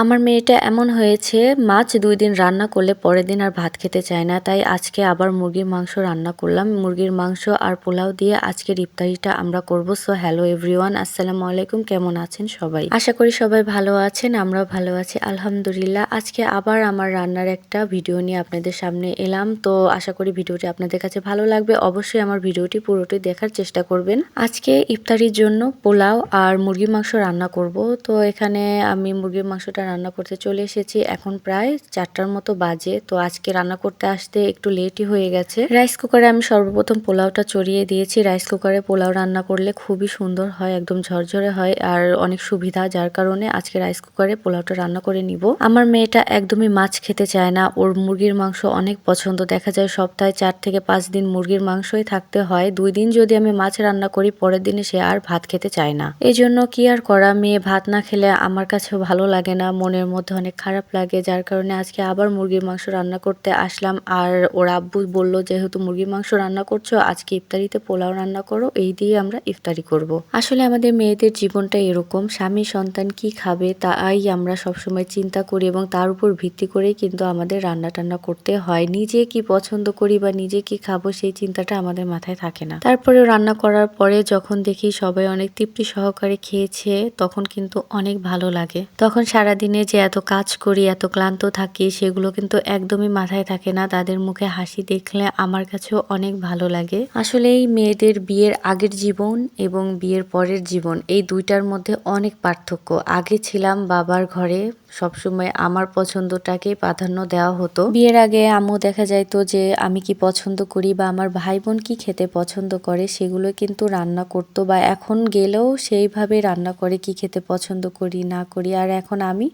আমার মেয়েটা এমন হয়েছে, মাছ ২ দিন রান্না করলে পরের দিন আর ভাত খেতে চায় না। তাই আজকে আবার মুরগির মাংস রান্না করলাম। মুরগির মাংস আর পোলাও দিয়ে আজকের ইফতারিটা আমরা করব। সো হ্যালো এভরিওয়ান, আসসালামু আলাইকুম। কেমন আছেন সবাই? আশা করি সবাই ভালো আছেন, আমরাও ভালো আছি আলহামদুলিল্লাহ। আজকে আবার আমার রান্নার একটা ভিডিও নিয়ে আপনাদের সামনে এলাম। তো আশা করি ভিডিওটি আপনাদের কাছে ভালো লাগবে। অবশ্যই আমার ভিডিওটি পুরোটি দেখার চেষ্টা করবেন। আজকে ইফতারির জন্য পোলাও আর মুরগির মাংস রান্না করব। তো এখানে আমি মুরগির মাংসটা রান্না করতে চলে এসেছি। এখন প্রায় 4টার মতো বাজে। তো আজকে রান্না করতে আসতে একটু লেটই হয়ে গেছে। রাইস কুকারে আমি সর্বপ্রথম পোলাওটা চড়িয়ে দিয়েছি। রাইস কুকারে পোলাও রান্না করলে খুবই সুন্দর হয়, একদম ঝরঝরে হয় আর অনেক সুবিধা, যার কারণে আজকে রাইস কুকারে পোলাওটা রান্না করে নিব। আমার মেয়েটা একদমই মাছ খেতে চায় না, ওর মুরগির মাংস অনেক পছন্দ। দেখা যায় সপ্তাহে 4 থেকে 5 দিন মুরগির মাংসই থাকতে হয়। 2 দিন যদি আমি মাছ রান্না করি, পরের দিনে সে আর ভাত খেতে চায় না। এই জন্য কি আর করা, মেয়ে ভাত না খেলে আমার কাছেও ভালো লাগে না, মনের মধ্যে অনেক খারাপ লাগে। যার কারণে আজকে আবার মুরগির মাংস রান্না করতে আসলাম। আর ওর আব্বু বলল, যেহেতু মুরগির মাংস রান্না করছো, আজকে ইফতারিতে পোলাও রান্না করো, এই দিয়ে আমরা ইফতারি করব। আসলে আমাদের মেয়েদের জীবনটা এরকম, স্বামী সন্তান কি খাবে তাই আমরা সবসময় চিন্তা করি এবং তার উপর ভিত্তি করেই কিন্তু আমাদের রান্না টান্না করতে হয়। নিজে কি পছন্দ করি বা নিজে কি খাবো সেই চিন্তাটা আমাদের মাথায় থাকে না। তারপরেও রান্না করার পরে যখন দেখি সবাই অনেক তৃপ্তি সহকারে খেয়েছে, তখন কিন্তু অনেক ভালো লাগে। তখন সারাদিনে যে এত কাজ করি, এত ক্লান্ত থাকি, সেগুলো কিন্তু একদমই মাথায় থাকে না। তাদের মুখে হাসি দেখলে আমার কাছেও অনেক ভালো লাগে। আসলে এই মেয়েদের বিয়ের আগের জীবন এবং বিয়ের পরের জীবন, এই দুইটার মধ্যে অনেক পার্থক্য। আগে ছিলাম বাবার ঘরে, সবসময় আমার পছন্দটাকে প্রাধান্য দেওয়া হতো। বিয়ের আগে আম্মু দেখা যাইতো যে আমি কি পছন্দ করি বা আমার ভাই বোন কি খেতে পছন্দ করে সেগুলো কিন্তু রান্না করতো, বা এখন গেলেও সেইভাবে রান্না করে কি খেতে পছন্দ করি না করি। আর এখন আমি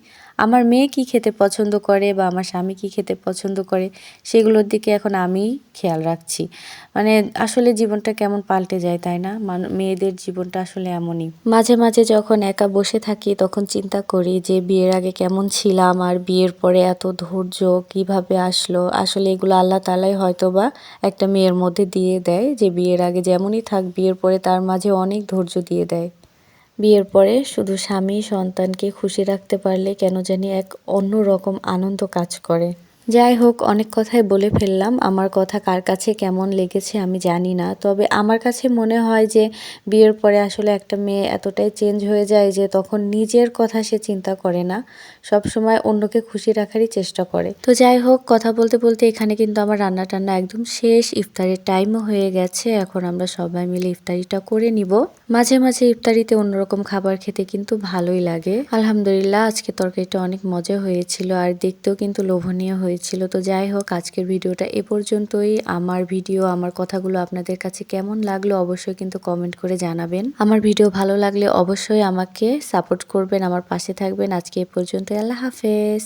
আমার মেয়ে কি খেতে পছন্দ করে বা আমার স্বামী কি খেতে পছন্দ করে সেগুলোর দিকে এখন আমি খেয়াল রাখছি। মানে আসলে জীবনটা কেমন পাল্টে যায়, তাই না? মেয়েদের জীবনটা আসলে এমনই। মাঝে মাঝে যখন একা বসে থাকি তখন চিন্তা করি যে বিয়ের আগে কেমন ছিলাম আর বিয়ের পরে এত ধৈর্য কিভাবে আসলো। আসলে এগুলো আল্লাহ তাআলাই হয়তো বা একটা মেয়ের মধ্যে দিয়ে দেয়, যে বিয়ের আগে যেমনই থাক, বিয়ের পরে তার মাঝে অনেক ধৈর্য দিয়ে দেয়। বিয়ের পরে শুধু স্বামী সন্তানকে খুশি রাখতে পারলে কেন জানি এক অন্যরকম আনন্দ কাজ করে। যাই হোক, অনেক কথাই বলে ফেললাম। আমার কথা কার কাছে কেমন লেগেছে আমি জানি না। তবে আমার কাছে মনে হয় যে বিয়ের পরে আসলে একটা মেয়ে এতটাই চেঞ্জ হয়ে যায় যে তখন নিজের কথা সে চিন্তা করে না, সবসময় অন্যকে খুশি রাখারই চেষ্টা করে। তো যাই হোক, কথা বলতে বলতে এখানে কিন্তু আমার রান্না টান্না একদম শেষ, ইফতারের টাইমও হয়ে গেছে। এখন আমরা সবাই মিলে ইফতারিটা করে নিব। মাঝে মাঝে ইফতারিতে অন্যরকম খাবার খেতে কিন্তু ভালোই লাগে। আলহামদুলিল্লাহ, আজকে তরকারিটা অনেক মজা হয়েছিল আর দেখতেও কিন্তু লোভনীয় হয়েছিল। তো যাই হোক, আজকের ভিডিওটা এ পর্যন্তই। আমার ভিডিও, আমার কথাগুলো আপনাদের কাছে কেমন লাগলো অবশ্যই কিন্তু কমেন্ট করে জানাবেন। আমার ভিডিও ভালো লাগলে অবশ্যই আমাকে সাপোর্ট করবেন, আমার পাশে থাকবেন। আজকে এ পর্যন্তই, আল্লাহ হাফেজ।